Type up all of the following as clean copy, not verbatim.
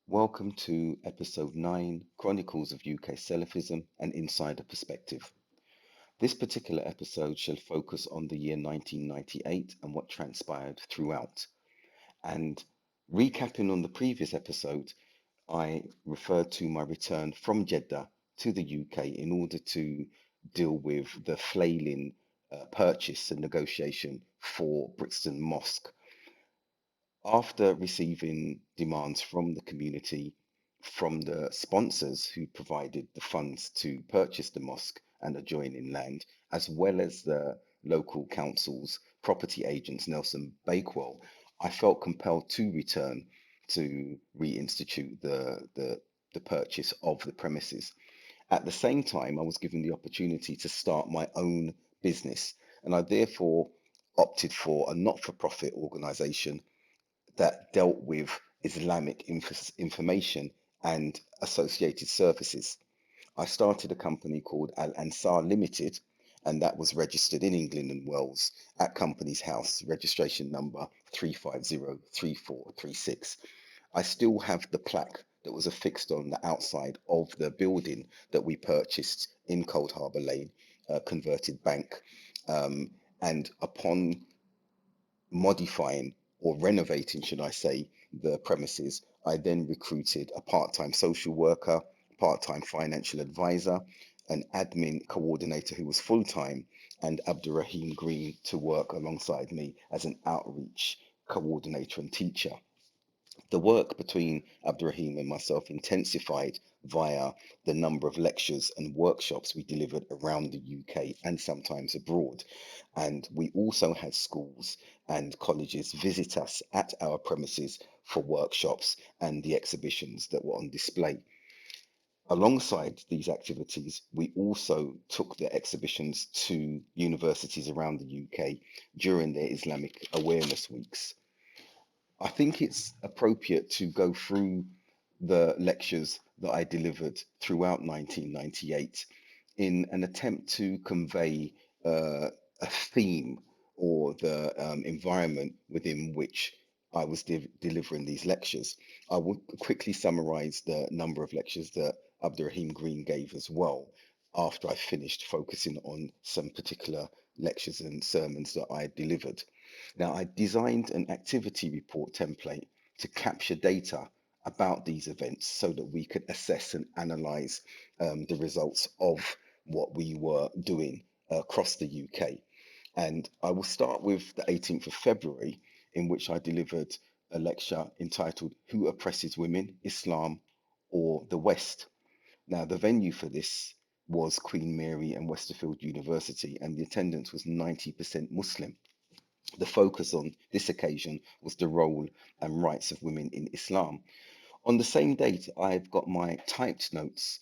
Welcome to episode 9, Chronicles of UK Salafism, an Insider Perspective. This particular episode shall focus on the year 1998 and what transpired throughout. And recapping on the previous episode, I referred to my return from Jeddah to the UK in order to deal with the flailing purchase and negotiation for Brixton Mosque. After receiving demands from the community, from the sponsors who provided the funds to purchase the mosque and adjoining land, as well as the local council's property agents, Nelson Bakewell, I felt compelled to return to reinstitute the purchase of the premises. At the same time, I was given the opportunity to start my own business, and I therefore opted for a not for profit organization that dealt with Islamic information and associated services. I started a company called Al Ansar Limited, and that was registered in England and Wales at Companies House, registration number 3503436. I still have the plaque that was affixed on the outside of the building that we purchased in Cold Harbour Lane, a converted bank. Um, and upon modifying or renovating, should I say, the premises, I then recruited a part-time social worker, part-time financial advisor, an admin coordinator who was full-time, and Abdurrahim Green to work alongside me as an outreach coordinator and teacher. The work between Abdurrahim and myself intensified via the number of lectures and workshops we delivered around the UK and sometimes abroad. And we also had schools and colleges visit us at our premises for workshops and the exhibitions that were on display. Alongside these activities, we also took the exhibitions to universities around the UK during their Islamic Awareness Weeks. I think it's appropriate to go through the lectures that I delivered throughout 1998 in an attempt to convey a theme or the environment within which I was delivering these lectures. I will quickly summarize the number of lectures that Abdurrahim Green gave as well after I finished focusing on some particular lectures and sermons that I delivered. Now, I designed an activity report template to capture data about these events so that we could assess and analyze the results of what we were doing across the UK. And I will start with the 18th of February, in which I delivered a lecture entitled Who Oppresses Women, Islam or the West? Now, the venue for this was Queen Mary and Westerfield University, and the attendance was 90% Muslim. The focus on this occasion was the role and rights of women in Islam. On the same date, I've got my typed notes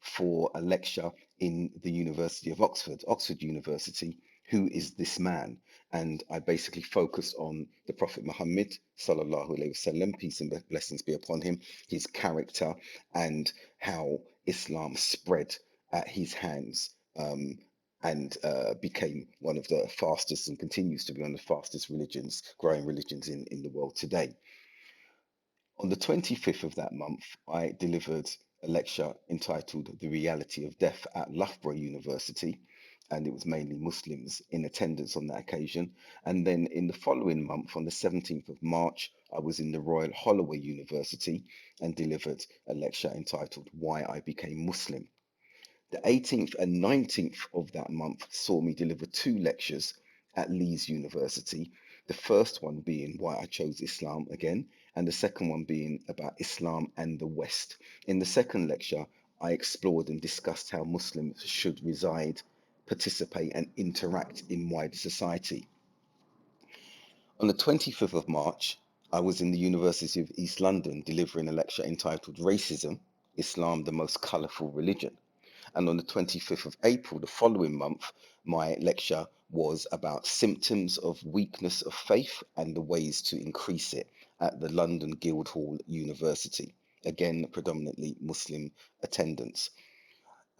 for a lecture in the University of Oxford, Oxford University. Who is this man? And I basically focused on the Prophet Muhammad, sallallahu alaihi wasallam, peace and blessings be upon him, his character, and how Islam spread at his hands. And became one of the fastest and continues to be one of the fastest religions, growing religions in the world today. On the 25th of that month, I delivered a lecture entitled The Reality of Death at Loughborough University, and it was mainly Muslims in attendance on that occasion. And then in the following month, on the 17th of March, I was in the Royal Holloway University and delivered a lecture entitled Why I Became Muslim. The 18th and 19th of that month saw me deliver two lectures at Leeds University. The first one being why I chose Islam again, and the second one being about Islam and the West. In the second lecture, I explored and discussed how Muslims should reside, participate, and interact in wider society. On the 25th of March, I was in the University of East London delivering a lecture entitled Racism, Islam, the Most Colourful Religion. And on the 25th of April, the following month, my lecture was about symptoms of weakness of faith and the ways to increase it at the London Guildhall University. Again, predominantly Muslim attendance.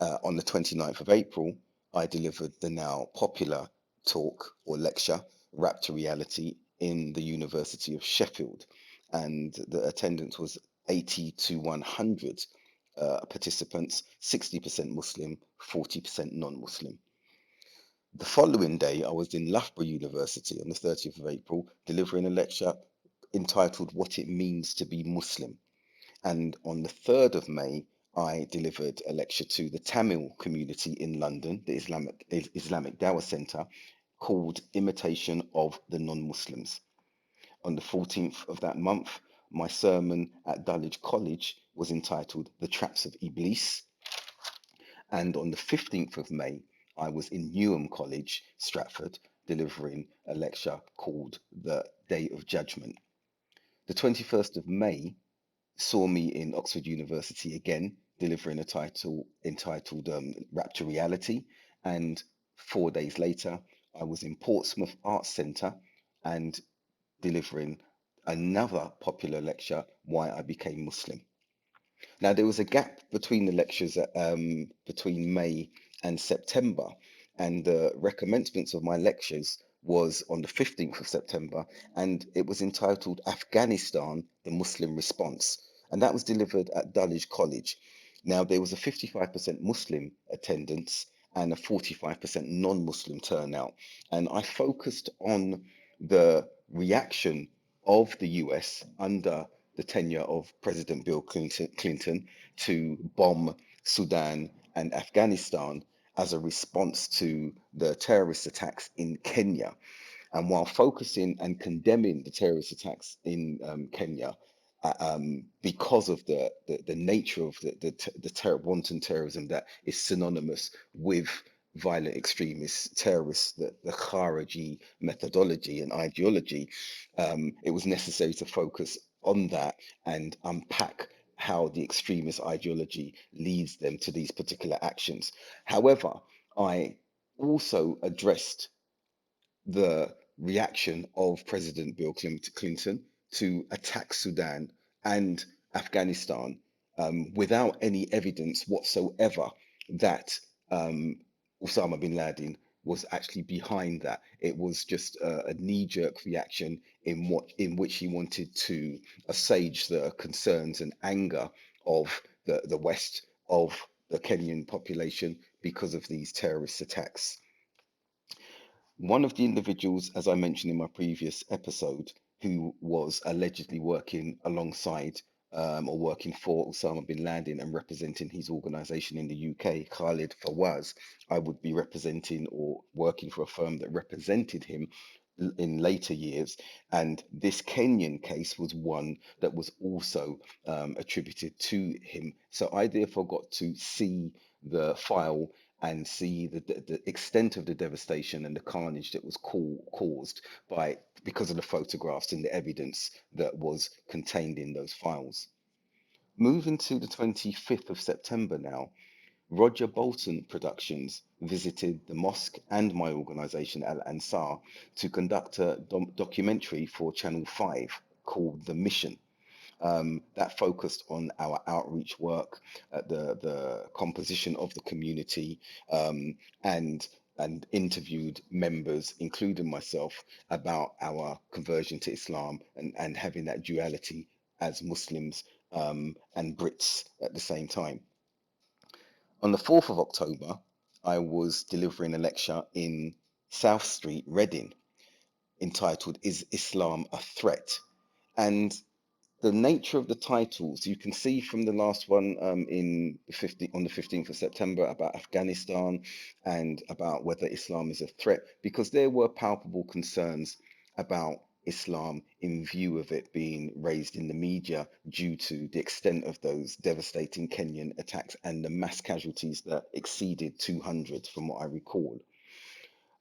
On the 29th of April, I delivered the now popular talk or lecture, Rap to Reality, in the University of Sheffield. And the attendance was 80 to 100 participants, 60% Muslim, 40% non-Muslim. The following day, I was in Loughborough University on the 30th of April, delivering a lecture entitled What It Means to Be Muslim. And on the 3rd of May, I delivered a lecture to the Tamil community in London, the Islamic Dawa Centre, called Imitation of the Non-Muslims. On the 14th of that month, my sermon at Dulwich College was entitled The Traps of Iblis. And on the 15th of May, I was in Newham College, Stratford, delivering a lecture called The Day of Judgment. The 21st of May saw me in Oxford University again, delivering a title entitled Rapture Reality. And 4 days later, I was in Portsmouth Arts Centre and delivering another popular lecture, Why I Became Muslim. Now, there was a gap between the lectures between May and September, and the recommencement of my lectures was on the 15th of September, and it was entitled Afghanistan, the Muslim Response. And that was delivered at Dulwich College. Now, there was a 55% Muslim attendance and a 45% non-Muslim turnout. And I focused on the reaction of the US under the tenure of President Bill Clinton to bomb Sudan and Afghanistan as a response to the terrorist attacks in Kenya. And while focusing and condemning the terrorist attacks in Kenya, because of the nature of wanton terrorism that is synonymous with violent extremist terrorists, the Khariji methodology and ideology, it was necessary to focus on that and unpack how the extremist ideology leads them to these particular actions. However, I also addressed the reaction of President Bill Clinton to attack Sudan and Afghanistan without any evidence whatsoever that Osama bin Laden was actually behind that. It was just a knee-jerk reaction in which he wanted to assuage the concerns and anger of the West, of the Kenyan population because of these terrorist attacks. One of the individuals, as I mentioned in my previous episode, who was allegedly working alongside or working for Osama bin Laden and representing his organization in the UK, Khalid Fawaz, I would be representing or working for a firm that represented him in later years. And this Kenyan case was one that was also attributed to him. So I therefore got to see the file and see the extent of the devastation and the carnage that was caused by because of the photographs and the evidence that was contained in those files. Moving to the 25th of September now, Roger Bolton Productions visited the mosque and my organisation Al Ansar to conduct a documentary for Channel 5 called The Mission. That focused on our outreach work, the composition of the community, and interviewed members, including myself, about our conversion to Islam and having that duality as Muslims and Brits at the same time. On the 4th of October, I was delivering a lecture in South Street, Reading, entitled Is Islam a Threat? And the nature of the titles you can see from the last one on the 15th of September about Afghanistan and about whether Islam is a threat, because there were palpable concerns about Islam in view of it being raised in the media due to the extent of those devastating Kenyan attacks and the mass casualties that exceeded 200 from what I recall.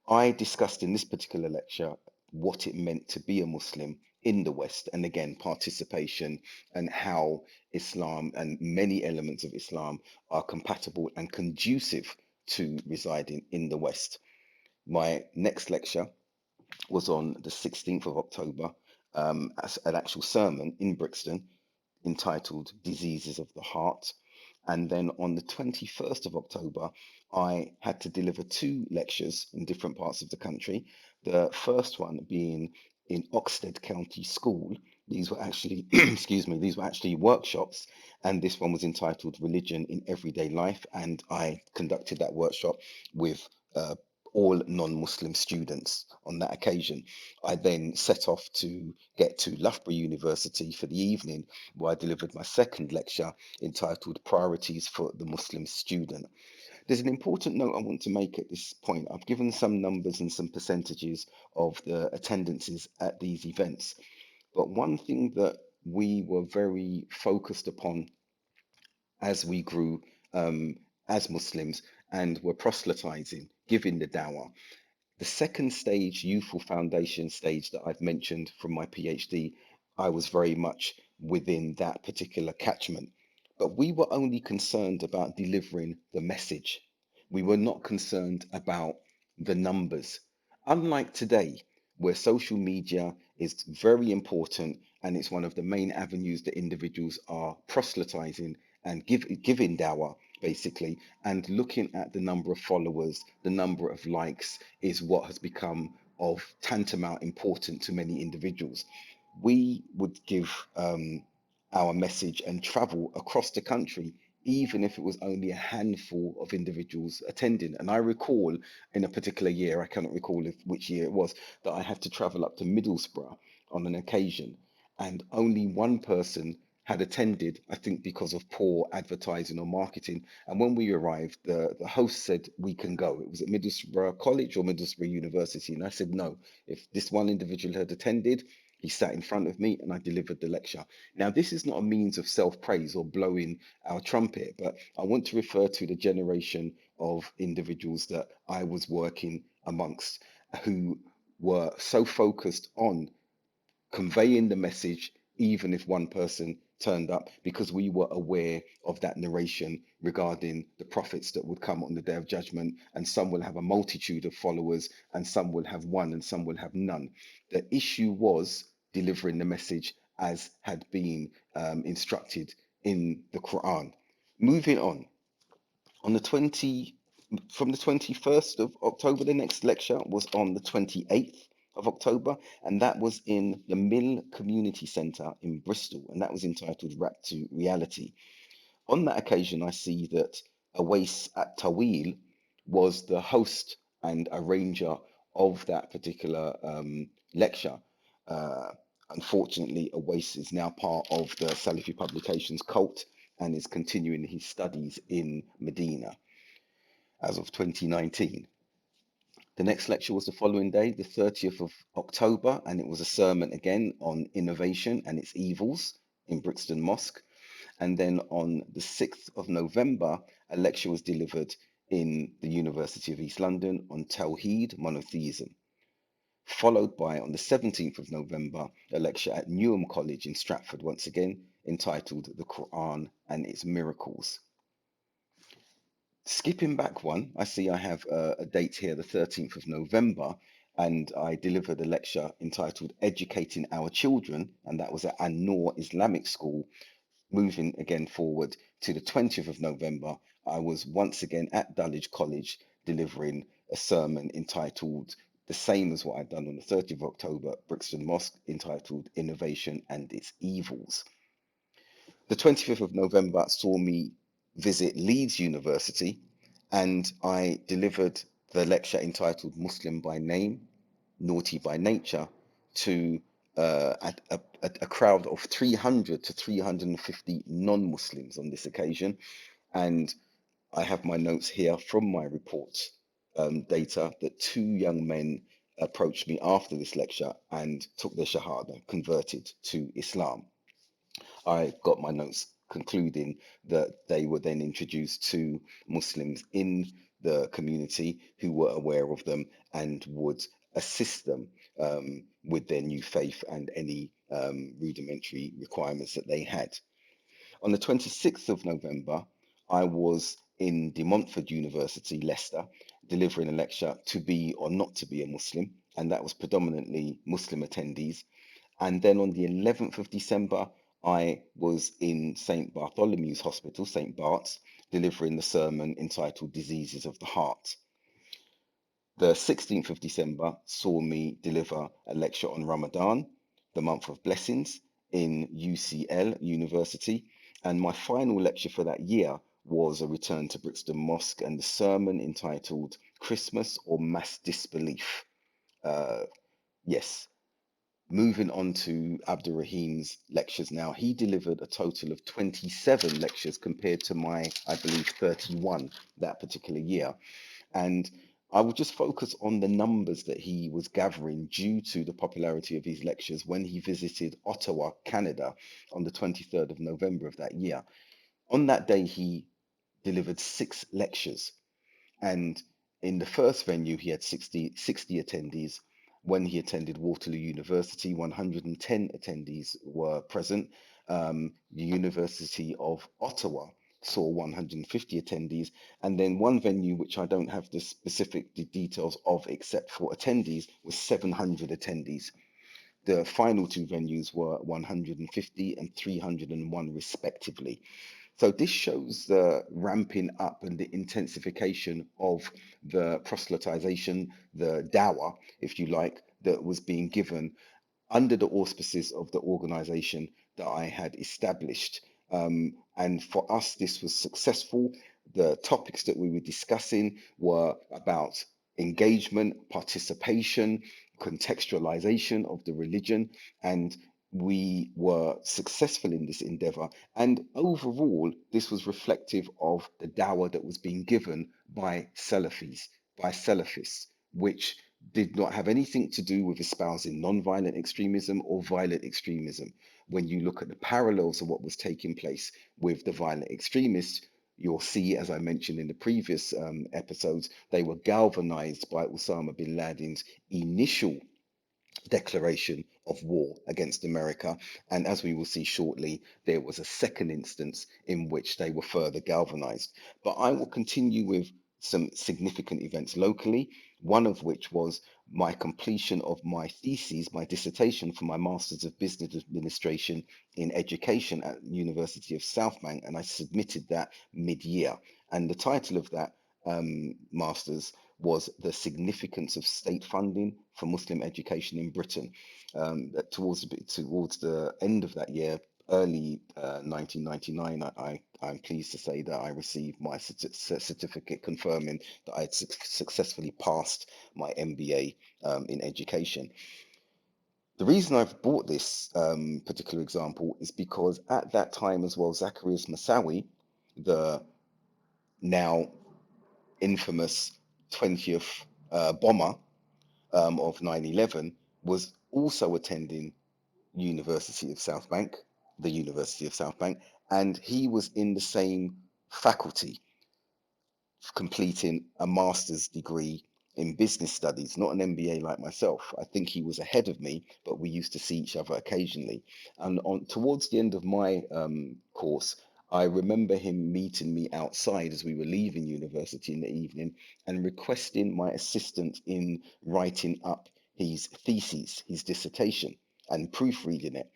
I discussed in this particular lecture what it meant to be a Muslim in the West, and again, participation and how Islam and many elements of Islam are compatible and conducive to residing in the West. My next lecture was on the 16th of October as an actual sermon in Brixton entitled Diseases of the Heart. And then on the 21st of October, I had to deliver two lectures in different parts of the country. The first one being in Oxted County School, These were actually, excuse me, these were actually workshops, and this one was entitled Religion in Everyday Life. And I conducted that workshop with uh, all non-Muslim students on that occasion. I then set off to get to Loughborough University for the evening, where I delivered my second lecture entitled Priorities for the Muslim Student. There's an important note I want to make at this point. I've given some numbers and some percentages of the attendances at these events. But one thing that we were very focused upon as we grew as Muslims and were proselytizing, giving the Dawa, the second stage, youthful foundation stage that I've mentioned from my PhD, I was very much within that particular catchment. But we were only concerned about delivering the message. We were not concerned about the numbers. Unlike today, where social media is very important and it's one of the main avenues that individuals are proselytizing and giving dawah, basically, and looking at the number of followers, the number of likes is what has become of tantamount important to many individuals. We would give our message and travel across the country, even if it was only a handful of individuals attending. And I recall in a particular year, I cannot recall which year it was, that I had to travel up to Middlesbrough on an occasion, and only one person had attended, I think because of poor advertising or marketing. And when we arrived, the host said, we can go. It was at Middlesbrough College or Middlesbrough University. And I said, no, if this one individual had attended, he sat in front of me and I delivered the lecture. Now, this is not a means of self-praise or blowing our trumpet, but I want to refer to the generation of individuals that I was working amongst who were so focused on conveying the message, even if one person turned up, because we were aware of that narration regarding the prophets that would come on the day of judgment, and some will have a multitude of followers, and some will have one, and some will have none. The issue was delivering the message as had been instructed in the Quran. Moving on the 20 from the 21st of October, the next lecture was on the 28th of October, and that was in the Mill Community Centre in Bristol, and that was entitled Rap to Reality. On that occasion, I see that Awais at Tawil was the host and arranger of that particular lecture. Uh, Unfortunately, Awais is now part of the Salafi Publications cult and is continuing his studies in Medina as of 2019. The next lecture was the following day, the 30th of October, and it was a sermon again on innovation and its evils in Brixton Mosque. And then on the 6th of November, a lecture was delivered in the University of East London on Tawheed, monotheism, followed by, on the 17th of November, a lecture at Newham College in Stratford, once again, entitled The Quran and Its Miracles. Skipping back one, I see I have a date here, the 13th of November, and I delivered a lecture entitled Educating Our Children, and that was at An-Noor Islamic School. Moving again forward to the 20th of November, I was once again at Dulwich College delivering a sermon entitled the same as what I'd done on the 30th of October at Brixton Mosque, entitled Innovation and Its Evils. The 25th of November saw me visit Leeds University, and I delivered the lecture entitled Muslim by Name, Naughty by Nature to a crowd of 300 to 350 non-Muslims on this occasion. And I have my notes here from my report data that two young men approached me after this lecture and took their Shahada, converted to Islam. I got my notes concluding that they were then introduced to Muslims in the community who were aware of them and would assist them with their new faith and any rudimentary requirements that they had. On the 26th of November, I was in De Montfort University, Leicester, delivering a lecture, To Be or Not to Be a Muslim, and that was predominantly Muslim attendees. And then on the 11th of December, I was in St. Bartholomew's Hospital, St. Bart's, delivering the sermon entitled Diseases of the Heart. The 16th of December saw me deliver a lecture on Ramadan, the month of blessings, in UCL University. And my final lecture for that year was a return to Brixton Mosque and the sermon entitled Christmas or Mass Disbelief. Uh, yes, moving on to Abdul Rahim's lectures now. He delivered a total of 27 lectures compared to my, I believe, 31 that particular year. And I will just focus on the numbers that he was gathering due to the popularity of his lectures when he visited Ottawa, Canada on the 23rd of November of that year. On that day, he delivered 6 lectures. And in the first venue, he had 60 attendees. When he attended Waterloo University, 110 attendees were present. The University of Ottawa saw 150 attendees. And then one venue, which I don't have the specific details of except for attendees, was 700 attendees. The final 2 venues were 150 and 301 respectively. So this shows the ramping up and the intensification of the proselytization, the Dawa, if you like, that was being given under the auspices of the organization that I had established. And for us, this was successful. The topics that we were discussing were about engagement, participation, contextualization of the religion, and we were successful in this endeavor. And overall, this was reflective of the dawah that was being given by Salafis, by Salafists, which did not have anything to do with espousing non-violent extremism or violent extremism. When you look at the parallels of what was taking place with the violent extremists, you'll see, as I mentioned in the previous episodes, they were galvanized by Osama bin Laden's initial declaration of war against America. And as we will see shortly, there was a second instance in which they were further galvanized. But I will continue with some significant events locally, one of which was my completion of my thesis, my dissertation for my Masters of Business Administration in Education at the University of South Bank, and I submitted that mid-year. And the title of that Masters was the significance of state funding for Muslim education in Britain. Towards the end of that year, early 1999, I'm pleased to say that I received my certificate confirming that I had successfully passed my MBA in education. The reason I've brought this particular example is because at that time as well, Zacchaeus Moussaoui, the now infamous 20th bomber of 9/11, was also attending University of South Bank, the University of South Bank, and he was in the same faculty, completing a master's degree in business studies, not an MBA like myself. I think he was ahead of me, but we used to see each other occasionally. And towards the end of my course, I remember him meeting me outside as we were leaving university in the evening and requesting my assistance in writing up his thesis, his dissertation, and proofreading it.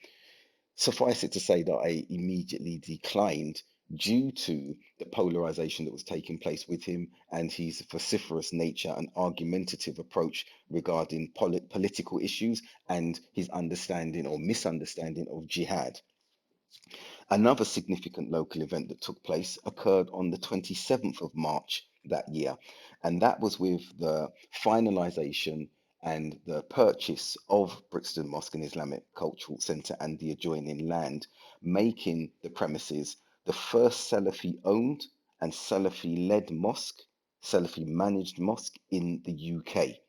Suffice it to say that I immediately declined due to the polarization that was taking place with him and his vociferous nature and argumentative approach regarding political issues and his understanding or misunderstanding of jihad. Another significant local event that took place occurred on the 27th of March that year, and that was with the finalization and the purchase of Brixton Mosque and Islamic Cultural Centre and the adjoining land, making the premises the first Salafi owned and Salafi led mosque, Salafi managed mosque in the UK.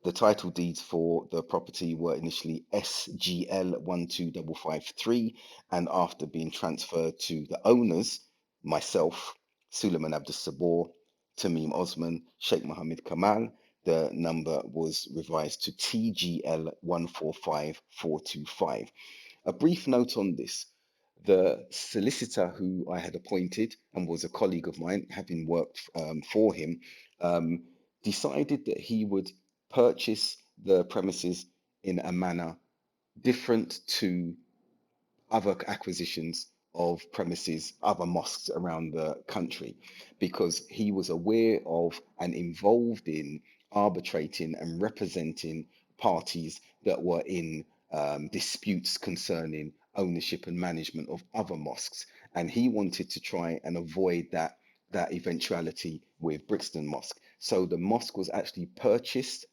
The title deeds for the property were initially SGL 12553, and after being transferred to the owners, myself, Suleiman Abdus Sabor, Tamim Osman, Sheikh Mohammed Kamal, the number was revised to TGL 145425. A brief note on this. The solicitor who I had appointed and was a colleague of mine, having worked for him, um, decided that he would purchase the premises in a manner different to other acquisitions of premises, other mosques around the country, because he was aware of and involved in arbitrating and representing parties that were in disputes concerning ownership and management of other mosques, and he wanted to try and avoid that eventuality with Brixton Mosque. So the mosque was actually purchased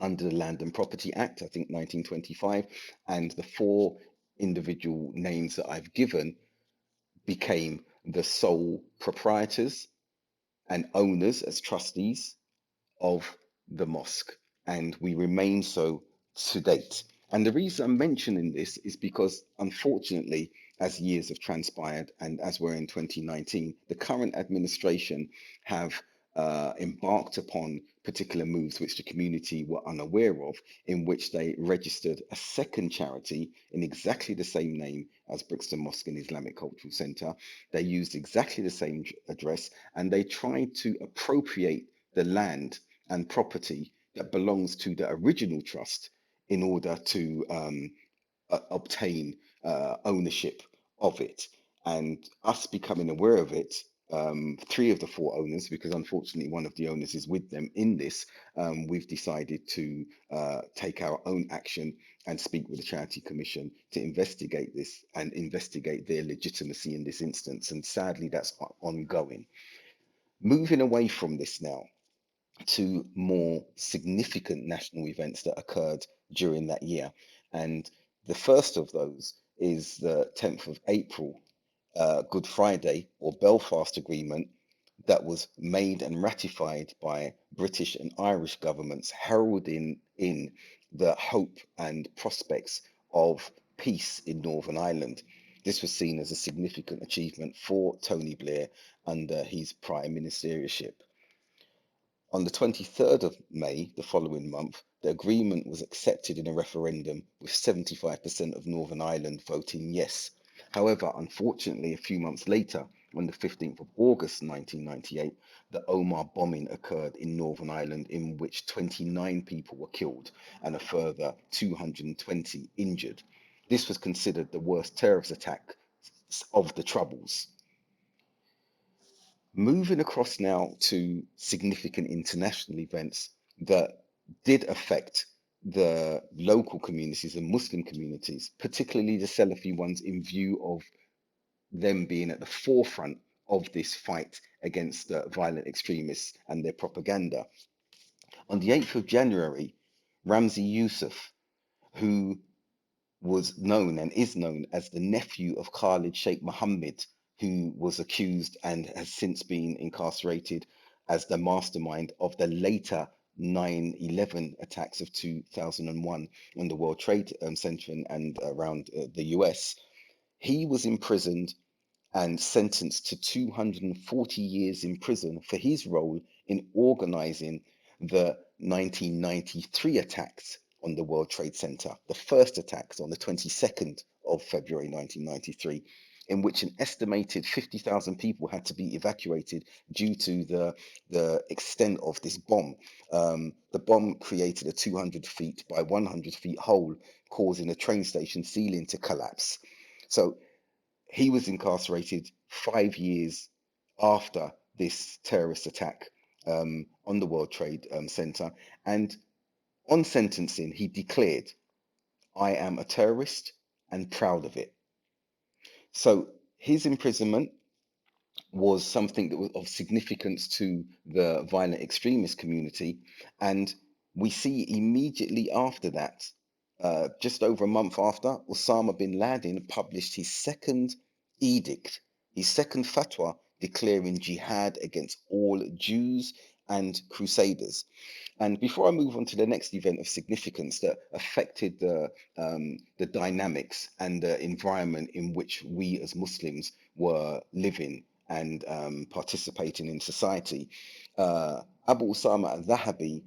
under the Land and Property Act, I think 1925, and the four individual names that I've given became the sole proprietors and owners as trustees of the mosque, and we remain so to date. And the reason I'm mentioning this is because, unfortunately, as years have transpired and as we're in 2019, the current administration have embarked upon particular moves which the community were unaware of, in which they registered a second charity in exactly the same name as Brixton Mosque and Islamic Cultural Centre. They used exactly the same address, and they tried to appropriate the land and property that belongs to the original trust in order to obtain ownership of it. And us becoming aware of it, three of the four owners, because unfortunately one of the owners is with them in this, we've decided to take our own action and speak with the Charity Commission to investigate this and investigate their legitimacy in this instance. And sadly, that's ongoing. Moving away from this now to more significant national events that occurred during that year. And the first of those is the 10th of April, Good Friday or Belfast Agreement, that was made and ratified by British and Irish governments, heralding in the hope and prospects of peace in Northern Ireland. This was seen as a significant achievement for Tony Blair under his prime ministership. On the 23rd of May, the following month, the agreement was accepted in a referendum with 75% of Northern Ireland voting yes. However, unfortunately, a few months later, on the 15th of August 1998, the Omagh bombing occurred in Northern Ireland, in which 29 people were killed and a further 220 injured. This was considered the worst terrorist attack of the Troubles. Moving across now to significant international events that did affect the local communities and Muslim communities, particularly the Salafi ones, in view of them being at the forefront of this fight against the violent extremists and their propaganda. On the 8th of January, Ramzi Youssef, who was known and is known as the nephew of Khalid Sheikh Mohammed, who was accused and has since been incarcerated as the mastermind of the later 9/11 attacks of 2001 on the World Trade Center and around the US. He was imprisoned and sentenced to 240 years in prison for his role in organizing the 1993 attacks on the World Trade Center, the first attacks on the 22nd of February 1993, in which an estimated 50,000 people had to be evacuated due to the extent of this bomb. The bomb created a 200 feet by 100 feet hole, causing a train station ceiling to collapse. So he was incarcerated 5 years after this terrorist attack on the World Trade Center. And on sentencing, he declared, "I am a terrorist and proud of it." So his imprisonment was something that was of significance to the violent extremist community. And we see immediately after that, just over a month after, Osama bin Laden published his second edict, his second fatwa declaring jihad against all Jews and crusaders. And before I move on to the next event of significance that affected the dynamics and the environment in which we as Muslims were living and participating in society, Abu Osama al-Zahabi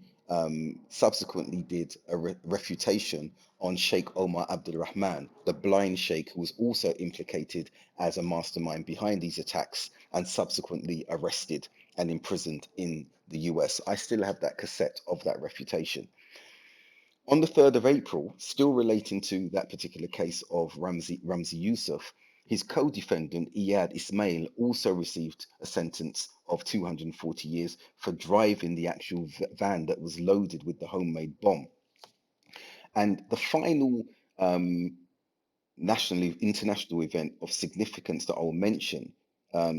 subsequently did a refutation on Sheikh Omar Abdul Rahman, the blind sheikh who was also implicated as a mastermind behind these attacks and subsequently arrested and imprisoned in the US. I still have that cassette of that refutation. On the 3rd of April, still relating to that particular case of Ramzi Youssef, his co-defendant Iyad Ismail also received a sentence of 240 years for driving the actual van that was loaded with the homemade bomb. And the final um, nationally international event of significance that I'll mention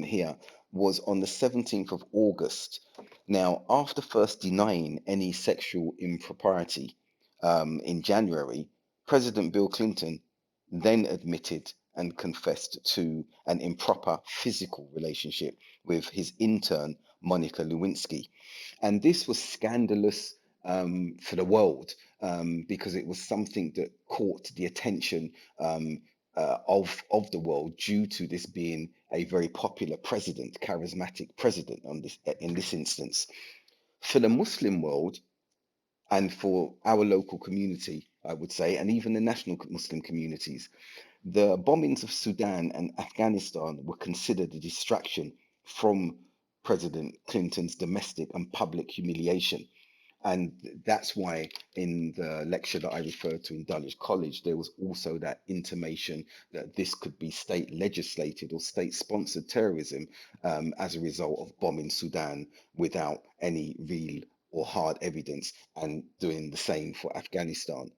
here was on the 17th of August. Now, after first denying any sexual impropriety in January, President Bill Clinton then admitted and confessed to an improper physical relationship with his intern, Monica Lewinsky. And this was scandalous for the world because it was something that caught the attention of the world due to this being a very popular president, charismatic president on this in this instance. For the Muslim world and for our local community, I would say, and even the national Muslim communities, the bombings of Sudan and Afghanistan were considered a distraction from President Clinton's domestic and public humiliation. And that's why in the lecture that I referred to in Dulwich College, there was also that intimation that this could be state legislated or state sponsored terrorism as a result of bombing Sudan without any real or hard evidence, and doing the same for Afghanistan.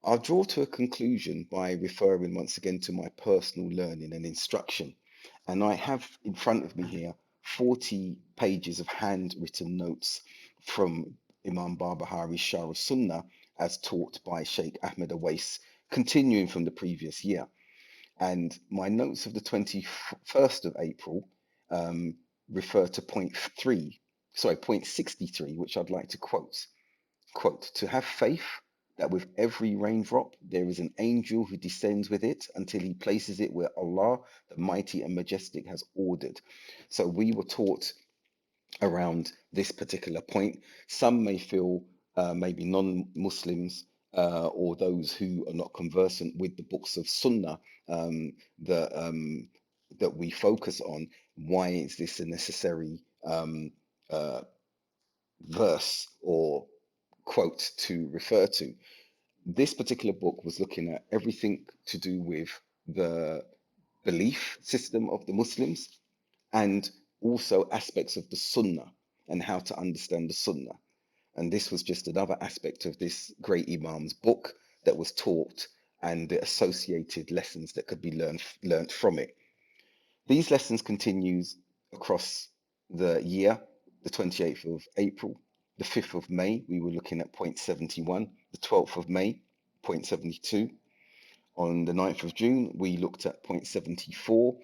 I'll draw to a conclusion by referring once again to my personal learning and instruction. And I have in front of me here 40 pages of handwritten notes from Imam Barbahari Shah Sunnah as taught by Sheikh Ahmed Awais, continuing from the previous year. And my notes of the 21st of April refer to point 63, which I'd like to quote. Quote, to have faith that with every raindrop there is an angel who descends with it until he places it where Allah, the mighty and majestic, has ordered. So we were taught around this particular point. Some may feel, maybe non-Muslims or those who are not conversant with the books of Sunnah that that we focus on. Why is this a necessary uh, verse or quote to refer to? This particular book was looking at everything to do with the belief system of the Muslims and also aspects of the Sunnah and how to understand the Sunnah. And this was just another aspect of this great Imam's book that was taught and the associated lessons that could be learnt from it. These lessons continues across the year, the 28th of April, the 5th of May, we were looking at point 71, the 12th of May, point 72. On the 9th of June, we looked at point 74.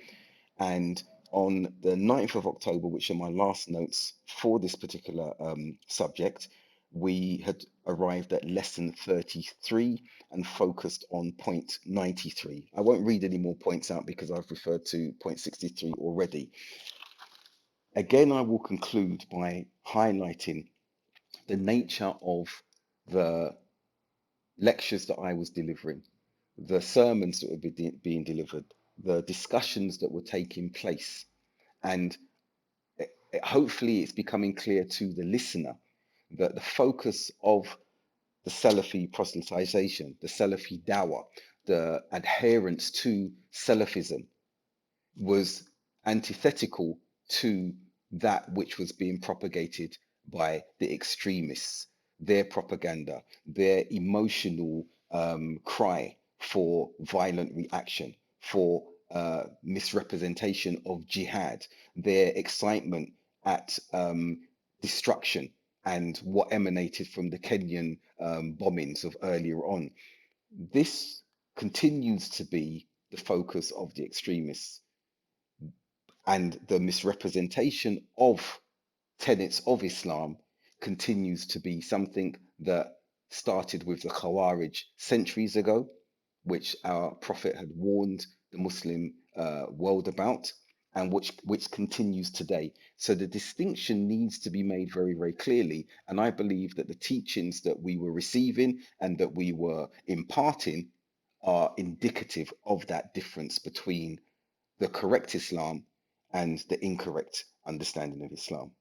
And on the 9th of October, which are my last notes for this particular subject, we had arrived at lesson 33 and focused on point 93. I won't read any more points out because I've referred to point 63 already. Again, I will conclude by highlighting the nature of the lectures that I was delivering, the sermons that were being delivered, the discussions that were taking place. And hopefully it's becoming clear to the listener that the focus of the Salafi proselytization, the Salafi Dawa, the adherence to Salafism was antithetical to that which was being propagated by the extremists, their propaganda, their emotional cry for violent reaction, for misrepresentation of jihad, their excitement at destruction and what emanated from the Kenyan bombings of earlier on. This continues to be the focus of the extremists, and the misrepresentation of tenets of Islam continues to be something that started with the Khawarij centuries ago, which our Prophet had warned the Muslim world about, and which continues today. So the distinction needs to be made very, very clearly. And I believe that the teachings that we were receiving and that we were imparting are indicative of that difference between the correct Islam and the incorrect understanding of Islam.